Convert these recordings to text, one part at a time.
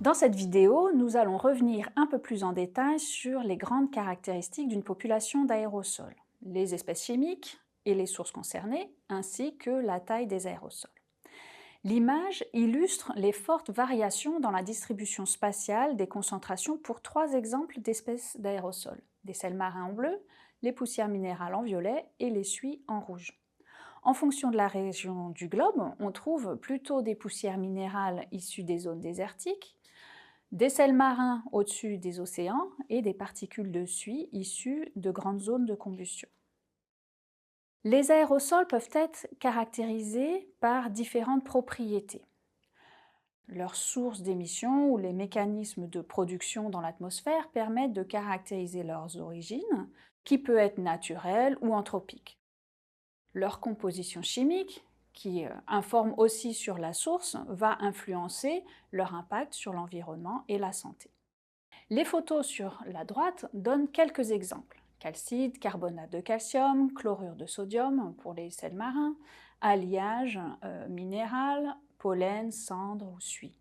Dans cette vidéo, nous allons revenir un peu plus en détail sur les grandes caractéristiques d'une population d'aérosols, les espèces chimiques et les sources concernées, ainsi que la taille des aérosols. L'image illustre les fortes variations dans la distribution spatiale des concentrations pour trois exemples d'espèces d'aérosols, les sels marins en bleu, les poussières minérales en violet et les suies en rouge. En fonction de la région du globe, on trouve plutôt des poussières minérales issues des zones désertiques, des sels marins au-dessus des océans et des particules de suie issues de grandes zones de combustion. Les aérosols peuvent être caractérisés par différentes propriétés. Leurs sources d'émission ou les mécanismes de production dans l'atmosphère permettent de caractériser leurs origines, qui peut être naturelle ou anthropique. Leur composition chimique, qui informe aussi sur la source, va influencer leur impact sur l'environnement et la santé. Les photos sur la droite donnent quelques exemples. Calcite, carbonate de calcium, chlorure de sodium pour les sels marins, alliage minéral, pollen, cendre ou suie.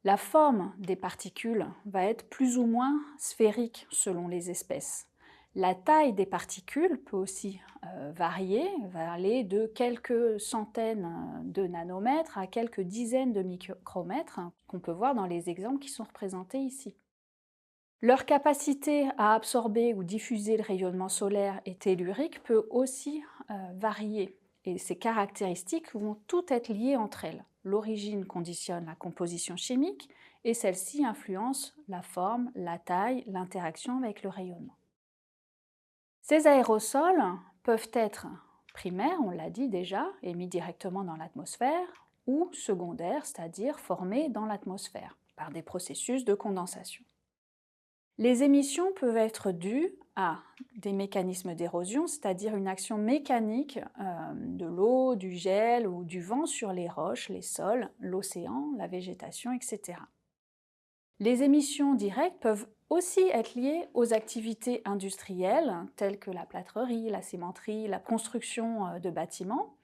La forme des particules va être plus ou moins sphérique selon les espèces. La taille des particules peut aussi varier, va aller de quelques centaines de nanomètres à quelques dizaines de micromètres, qu'on peut voir dans les exemples qui sont représentés ici. Leur capacité à absorber ou diffuser le rayonnement solaire et tellurique peut aussi varier, et ces caractéristiques vont toutes être liées entre elles. L'origine conditionne la composition chimique et celle-ci influence la forme, la taille, l'interaction avec le rayonnement. Ces aérosols peuvent être primaires, on l'a dit déjà, émis directement dans l'atmosphère, ou secondaires, c'est-à-dire formés dans l'atmosphère par des processus de condensation. Les émissions peuvent être dues à des mécanismes d'érosion, c'est-à-dire une action mécanique de l'eau, du gel ou du vent sur les roches, les sols, l'océan, la végétation, etc. Les émissions directes peuvent aussi être liées aux activités industrielles telles que la plâtrerie, la cimenterie, la construction de bâtiments,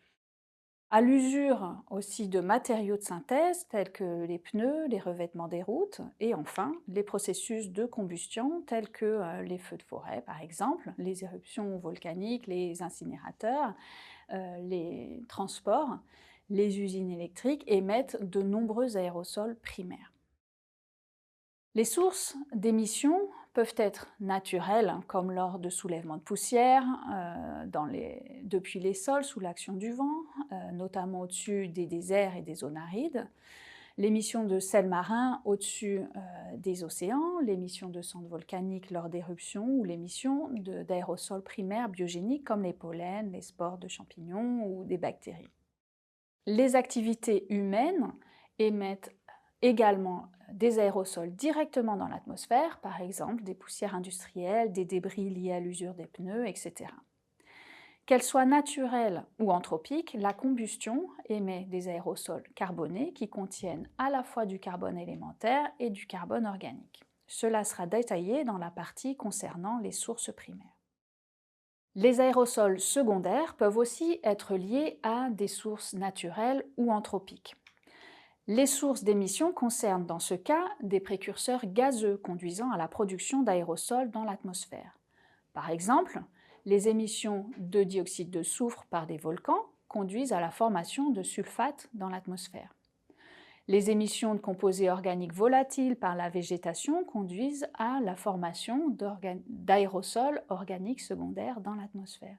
à l'usure aussi de matériaux de synthèse tels que les pneus, les revêtements des routes, et enfin les processus de combustion tels que les feux de forêt par exemple, les éruptions volcaniques, les incinérateurs, les transports, les usines électriques émettent de nombreux aérosols primaires. Les sources d'émissions peuvent être naturelles, comme lors de soulèvements de poussière depuis les sols sous l'action du vent, notamment au-dessus des déserts et des zones arides, l'émission de sels marins au-dessus des océans, l'émission de cendres volcaniques lors d'éruptions ou l'émission d'aérosols primaires biogéniques comme les pollens, les spores de champignons ou des bactéries. Les activités humaines émettent également des aérosols directement dans l'atmosphère, par exemple des poussières industrielles, des débris liés à l'usure des pneus, etc. Qu'elles soient naturelles ou anthropiques, la combustion émet des aérosols carbonés qui contiennent à la fois du carbone élémentaire et du carbone organique. Cela sera détaillé dans la partie concernant les sources primaires. Les aérosols secondaires peuvent aussi être liés à des sources naturelles ou anthropiques. Les sources d'émissions concernent dans ce cas des précurseurs gazeux conduisant à la production d'aérosols dans l'atmosphère. Par exemple, les émissions de dioxyde de soufre par des volcans conduisent à la formation de sulfates dans l'atmosphère. Les émissions de composés organiques volatiles par la végétation conduisent à la formation d'aérosols organiques secondaires dans l'atmosphère.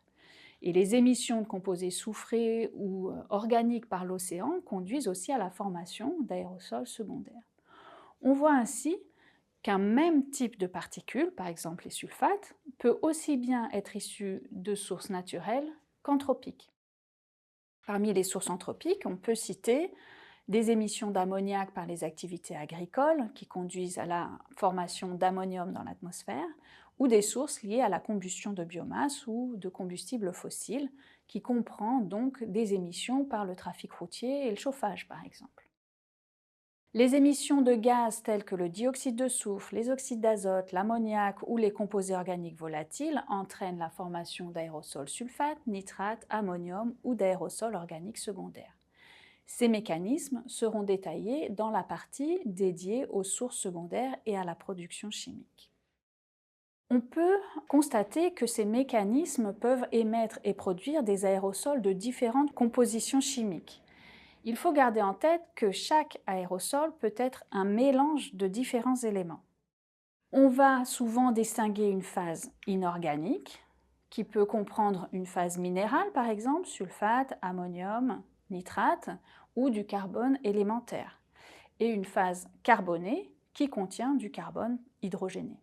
Et les émissions de composés soufrés ou organiques par l'océan conduisent aussi à la formation d'aérosols secondaires. On voit ainsi qu'un même type de particules, par exemple les sulfates, peut aussi bien être issu de sources naturelles qu'anthropiques. Parmi les sources anthropiques, on peut citer des émissions d'ammoniac par les activités agricoles qui conduisent à la formation d'ammonium dans l'atmosphère, ou des sources liées à la combustion de biomasse ou de combustibles fossiles, qui comprend donc des émissions par le trafic routier et le chauffage par exemple. Les émissions de gaz tels que le dioxyde de soufre, les oxydes d'azote, l'ammoniac ou les composés organiques volatiles entraînent la formation d'aérosols sulfates, nitrates, ammonium ou d'aérosols organiques secondaires. Ces mécanismes seront détaillés dans la partie dédiée aux sources secondaires et à la production chimique. On peut constater que ces mécanismes peuvent émettre et produire des aérosols de différentes compositions chimiques. Il faut garder en tête que chaque aérosol peut être un mélange de différents éléments. On va souvent distinguer une phase inorganique, qui peut comprendre une phase minérale par exemple, sulfate, ammonium, nitrate, ou du carbone élémentaire, et une phase carbonée qui contient du carbone hydrogéné.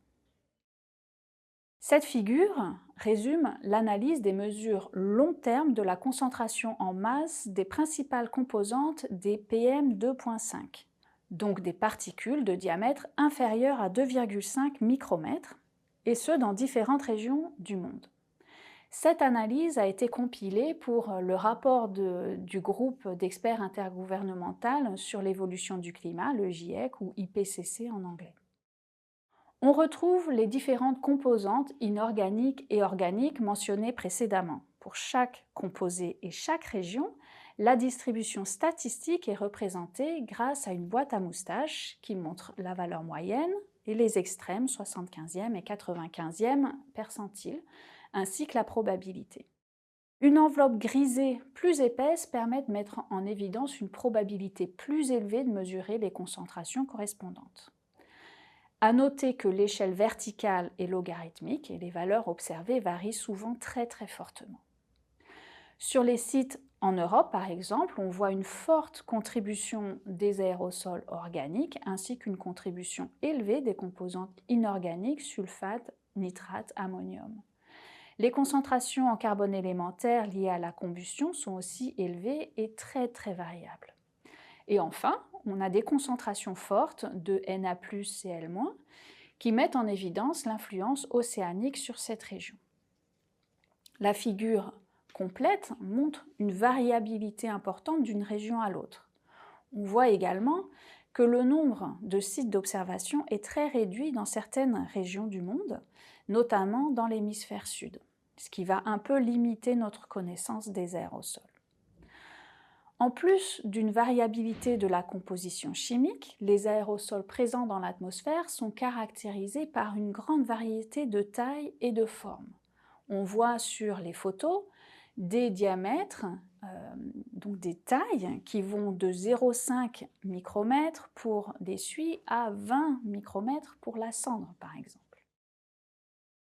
Cette figure résume l'analyse des mesures long terme de la concentration en masse des principales composantes des PM2.5, donc des particules de diamètre inférieur à 2,5 micromètres, et ce dans différentes régions du monde. Cette analyse a été compilée pour le rapport du groupe d'experts intergouvernemental sur l'évolution du climat, le GIEC ou IPCC en anglais. On retrouve les différentes composantes inorganiques et organiques mentionnées précédemment. Pour chaque composé et chaque région, la distribution statistique est représentée grâce à une boîte à moustaches qui montre la valeur moyenne et les extrêmes 75e et 95e percentiles, ainsi que la probabilité. Une enveloppe grisée plus épaisse permet de mettre en évidence une probabilité plus élevée de mesurer les concentrations correspondantes. À noter que l'échelle verticale est logarithmique et les valeurs observées varient souvent très fortement. Sur les sites en Europe, par exemple, on voit une forte contribution des aérosols organiques ainsi qu'une contribution élevée des composantes inorganiques, sulfate, nitrate, ammonium. Les concentrations en carbone élémentaire liées à la combustion sont aussi élevées et très variables. Et enfin, on a des concentrations fortes de Na+, Cl-, qui mettent en évidence l'influence océanique sur cette région. La figure complète montre une variabilité importante d'une région à l'autre. On voit également que le nombre de sites d'observation est très réduit dans certaines régions du monde, notamment dans l'hémisphère sud, ce qui va un peu limiter notre connaissance des aérosols. En plus d'une variabilité de la composition chimique, les aérosols présents dans l'atmosphère sont caractérisés par une grande variété de tailles et de formes. On voit sur les photos des diamètres, donc des tailles qui vont de 0,5 micromètres pour des suies à 20 micromètres pour la cendre, par exemple.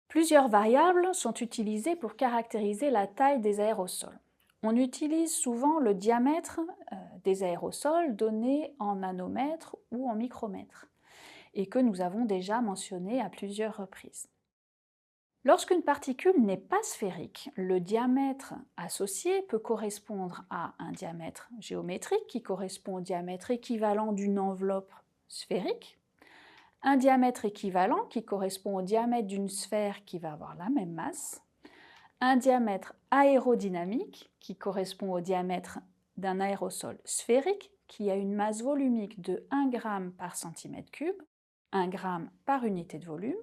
Plusieurs variables sont utilisées pour caractériser la taille des aérosols. On utilise souvent le diamètre des aérosols donné en nanomètres ou en micromètres, et que nous avons déjà mentionné à plusieurs reprises. Lorsqu'une particule n'est pas sphérique, le diamètre associé peut correspondre à un diamètre géométrique qui correspond au diamètre équivalent d'une enveloppe sphérique, un diamètre équivalent qui correspond au diamètre d'une sphère qui va avoir la même masse, un diamètre aérodynamique qui correspond au diamètre d'un aérosol sphérique qui a une masse volumique de 1 g par centimètre cube, 1 g par unité de volume,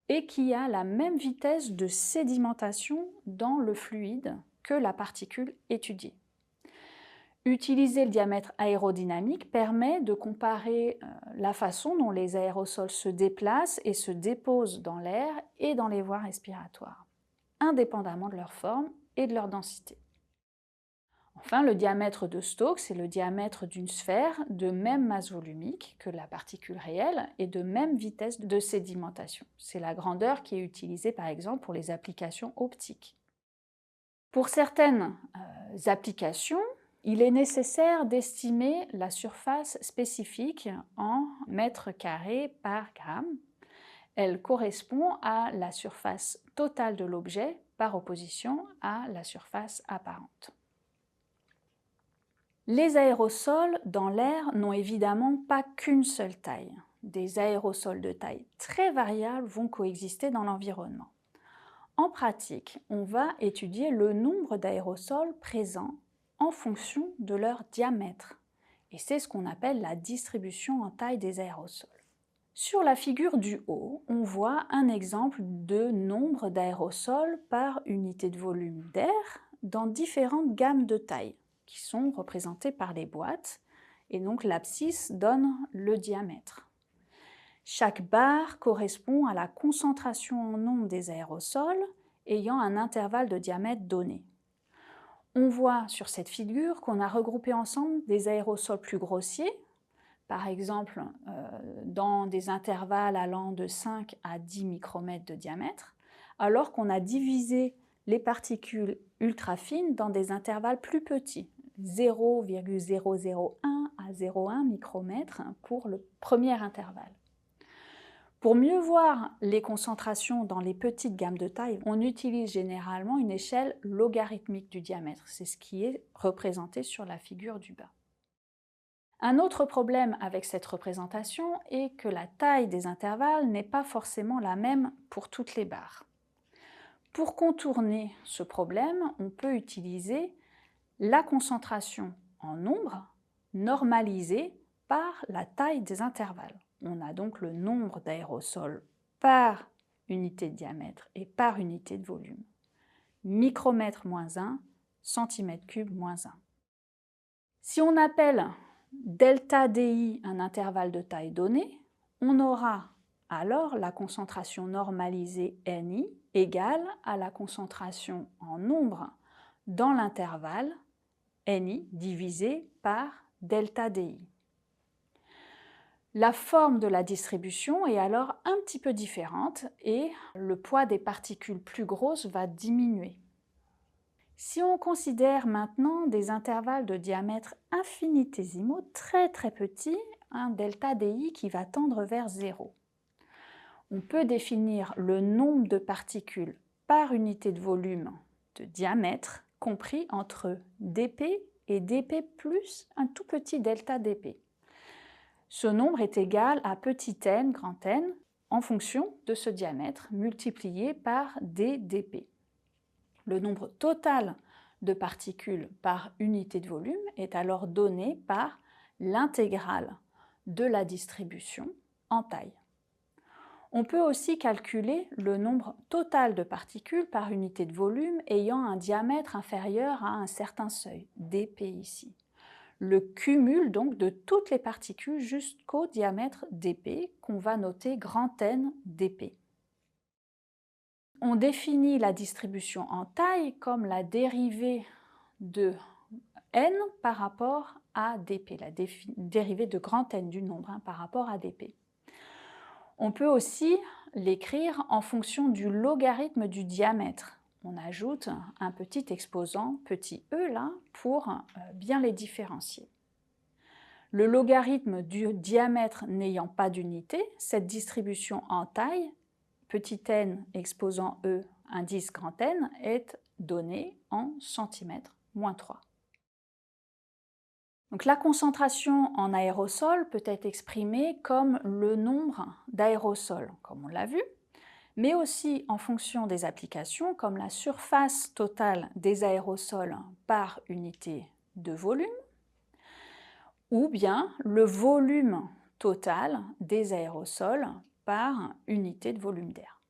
et qui a la même vitesse de sédimentation dans le fluide que la particule étudiée. Utiliser le diamètre aérodynamique permet de comparer la façon dont les aérosols se déplacent et se déposent dans l'air et dans les voies respiratoires, indépendamment de leur forme et de leur densité. Enfin, le diamètre de Stokes est le diamètre d'une sphère de même masse volumique que la particule réelle et de même vitesse de sédimentation. C'est la grandeur qui est utilisée par exemple pour les applications optiques. Pour certaines applications, il est nécessaire d'estimer la surface spécifique en mètres carrés par gramme. Elle correspond à la surface totale de l'objet par opposition à la surface apparente. Les aérosols dans l'air n'ont évidemment pas qu'une seule taille. Des aérosols de taille très variable vont coexister dans l'environnement. En pratique, on va étudier le nombre d'aérosols présents en fonction de leur diamètre. Et c'est ce qu'on appelle la distribution en taille des aérosols. Sur la figure du haut, on voit un exemple de nombre d'aérosols par unité de volume d'air dans différentes gammes de tailles. qui sont représentées par les boîtes, et donc l'abscisse donne le diamètre. Chaque barre correspond à la concentration en nombre des aérosols ayant un intervalle de diamètre donné. On voit sur cette figure qu'on a regroupé ensemble des aérosols plus grossiers, par exemple dans des intervalles allant de 5 à 10 micromètres de diamètre, alors qu'on a divisé les particules ultra fines dans des intervalles plus petits, 0,001 à 0,1 micromètre pour le premier intervalle. Pour mieux voir les concentrations dans les petites gammes de taille, on utilise généralement une échelle logarithmique du diamètre. C'est ce qui est représenté sur la figure du bas. Un autre problème avec cette représentation est que la taille des intervalles n'est pas forcément la même pour toutes les barres. Pour contourner ce problème, on peut utiliser la concentration en nombre normalisée par la taille des intervalles. On a donc le nombre d'aérosols par unité de diamètre et par unité de volume. Micromètre moins 1, centimètre cube moins 1. Si on appelle delta DI un intervalle de taille donnée, on aura alors la concentration normalisée NI égale à la concentration en nombre dans l'intervalle NI divisé par delta DI. La forme de la distribution est alors un petit peu différente et le poids des particules plus grosses va diminuer. Si on considère maintenant des intervalles de diamètre infinitésimaux, très petits, un delta DI qui va tendre vers 0. On peut définir le nombre de particules par unité de volume de diamètre compris entre dp et dp plus un tout petit delta dp. Ce nombre est égal à petit n, grand N, en fonction de ce diamètre multiplié par ddp. Le nombre total de particules par unité de volume est alors donné par l'intégrale de la distribution en taille. On peut aussi calculer le nombre total de particules par unité de volume ayant un diamètre inférieur à un certain seuil, dp ici. Le cumul donc de toutes les particules jusqu'au diamètre dp qu'on va noter grand N dp. On définit la distribution en taille comme la dérivée de n par rapport à dp, la dérivée de grand N du nombre par rapport à dp. On peut aussi l'écrire en fonction du logarithme du diamètre. On ajoute un petit exposant, petit e là, pour bien les différencier. Le logarithme du diamètre n'ayant pas d'unité, cette distribution en taille, petit n exposant e indice grand N, est donnée en centimètres moins 3. Donc, la concentration en aérosol peut être exprimée comme le nombre d'aérosols, comme on l'a vu, mais aussi en fonction des applications, comme la surface totale des aérosols par unité de volume, ou bien le volume total des aérosols par unité de volume d'air.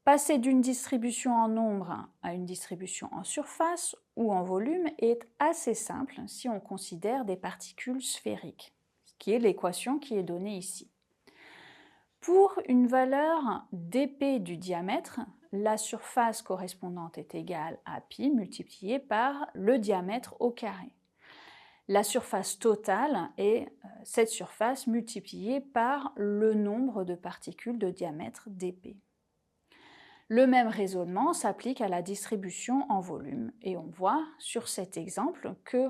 Passer d'une distribution en nombre à une distribution en surface ou en volume est assez simple si on considère des particules sphériques, ce qui est l'équation qui est donnée ici. Pour une valeur dp du diamètre, la surface correspondante est égale à pi multiplié par le diamètre au carré. La surface totale est cette surface multipliée par le nombre de particules de diamètre dp. Le même raisonnement s'applique à la distribution en volume et on voit sur cet exemple que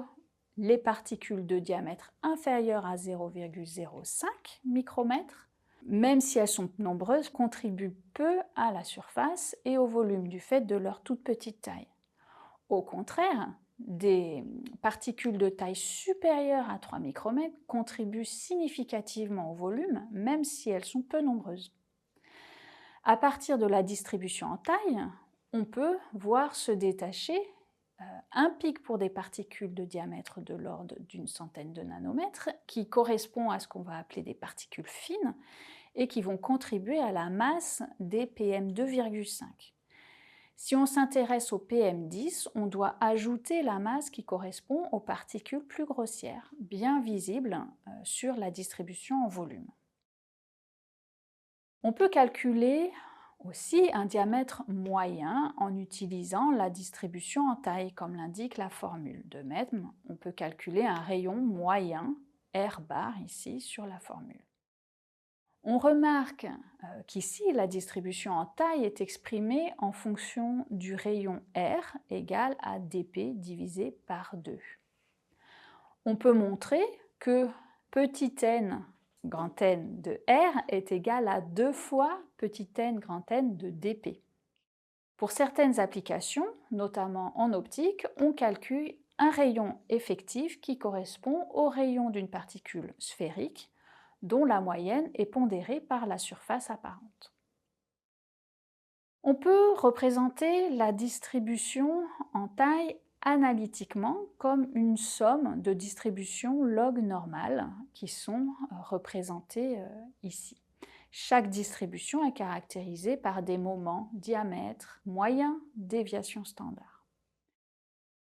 les particules de diamètre inférieur à 0,05 micromètres, même si elles sont nombreuses, contribuent peu à la surface et au volume du fait de leur toute petite taille. Au contraire, des particules de taille supérieure à 3 micromètres contribuent significativement au volume, même si elles sont peu nombreuses. À partir de la distribution en taille, on peut voir se détacher un pic pour des particules de diamètre de l'ordre d'une centaine de nanomètres, qui correspond à ce qu'on va appeler des particules fines et qui vont contribuer à la masse des PM2,5. Si on s'intéresse au PM10, on doit ajouter la masse qui correspond aux particules plus grossières, bien visibles sur la distribution en volume. On peut calculer aussi un diamètre moyen en utilisant la distribution en taille, comme l'indique la formule. De même, on peut calculer un rayon moyen, R bar, ici, sur la formule. On remarque qu'ici, la distribution en taille est exprimée en fonction du rayon R égal à dp divisé par 2. On peut montrer que petit n grand N de R est égal à 2 fois petit n grand N de dp. Pour certaines applications, notamment en optique, on calcule un rayon effectif qui correspond au rayon d'une particule sphérique dont la moyenne est pondérée par la surface apparente. On peut représenter la distribution en taille analytiquement comme une somme de distributions log normales qui sont représentées ici. Chaque distribution est caractérisée par des moments, diamètres, moyens, déviation standard.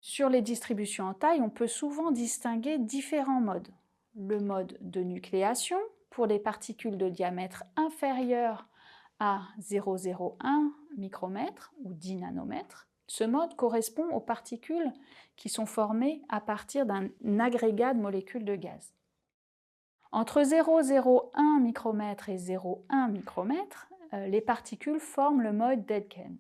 Sur les distributions en taille, on peut souvent distinguer différents modes. Le mode de nucléation pour les particules de diamètre inférieur à 0,01 micromètre ou 10 nanomètres. Ce mode correspond aux particules qui sont formées à partir d'un agrégat de molécules de gaz. Entre 0,01 micromètre et 0,1 micromètre, les particules forment le mode d'Aitken.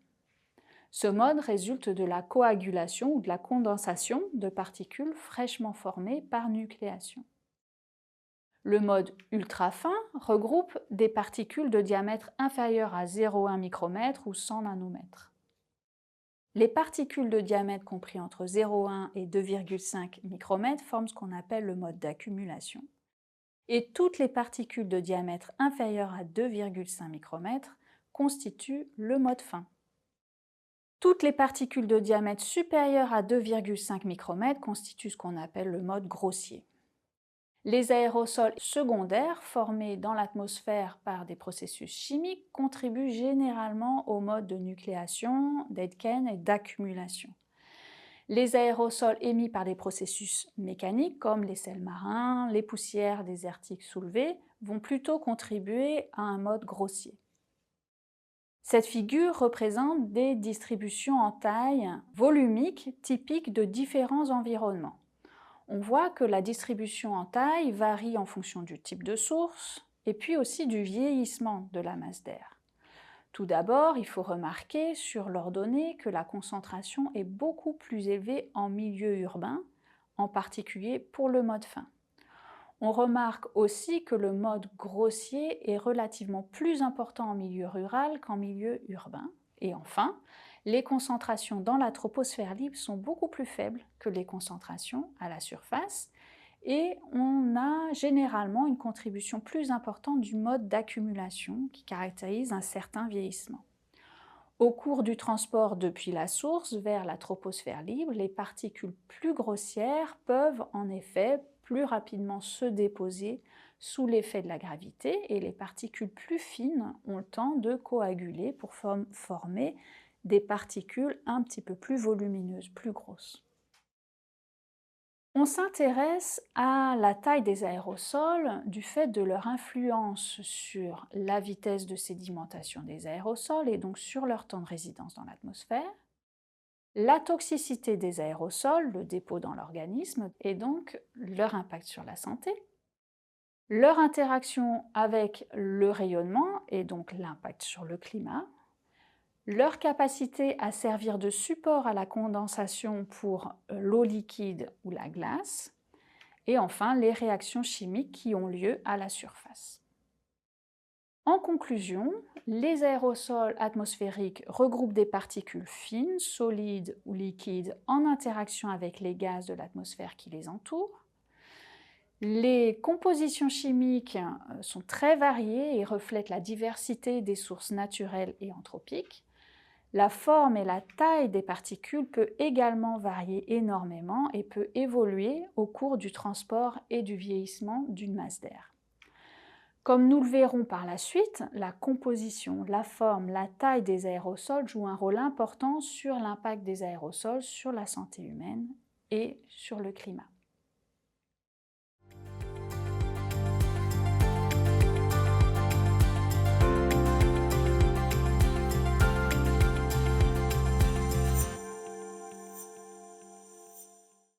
Ce mode résulte de la coagulation ou de la condensation de particules fraîchement formées par nucléation. Le mode ultra-fin regroupe des particules de diamètre inférieur à 0,1 micromètre ou 100 nanomètres. Les particules de diamètre compris entre 0,1 et 2,5 micromètres forment ce qu'on appelle le mode d'accumulation. Et toutes les particules de diamètre inférieur à 2,5 micromètres constituent le mode fin. Toutes les particules de diamètre supérieur à 2,5 micromètres constituent ce qu'on appelle le mode grossier. Les aérosols secondaires formés dans l'atmosphère par des processus chimiques contribuent généralement au mode de nucléation, d'Aitken et d'accumulation. Les aérosols émis par des processus mécaniques comme les sels marins, les poussières désertiques soulevées vont plutôt contribuer à un mode grossier. Cette figure représente des distributions en taille volumique typiques de différents environnements. On voit que la distribution en taille varie en fonction du type de source et puis aussi du vieillissement de la masse d'air. Tout d'abord, il faut remarquer sur leurs données que la concentration est beaucoup plus élevée en milieu urbain, en particulier pour le mode fin. On remarque aussi que le mode grossier est relativement plus important en milieu rural qu'en milieu urbain. Et enfin, les concentrations dans la troposphère libre sont beaucoup plus faibles que les concentrations à la surface et on a généralement une contribution plus importante du mode d'accumulation qui caractérise un certain vieillissement. Au cours du transport depuis la source vers la troposphère libre, les particules plus grossières peuvent en effet plus rapidement se déposer sous l'effet de la gravité et les particules plus fines ont le temps de coaguler pour former des particules un petit peu plus volumineuses, plus grosses. On s'intéresse à la taille des aérosols du fait de leur influence sur la vitesse de sédimentation des aérosols et donc sur leur temps de résidence dans l'atmosphère, la toxicité des aérosols, le dépôt dans l'organisme, et donc leur impact sur la santé, leur interaction avec le rayonnement et donc l'impact sur le climat, leur capacité à servir de support à la condensation pour l'eau liquide ou la glace, et enfin les réactions chimiques qui ont lieu à la surface. En conclusion, les aérosols atmosphériques regroupent des particules fines, solides ou liquides en interaction avec les gaz de l'atmosphère qui les entourent. Les compositions chimiques sont très variées et reflètent la diversité des sources naturelles et anthropiques. La forme et la taille des particules peut également varier énormément et peut évoluer au cours du transport et du vieillissement d'une masse d'air. Comme nous le verrons par la suite, la composition, la forme, la taille des aérosols jouent un rôle important sur l'impact des aérosols sur la santé humaine et sur le climat.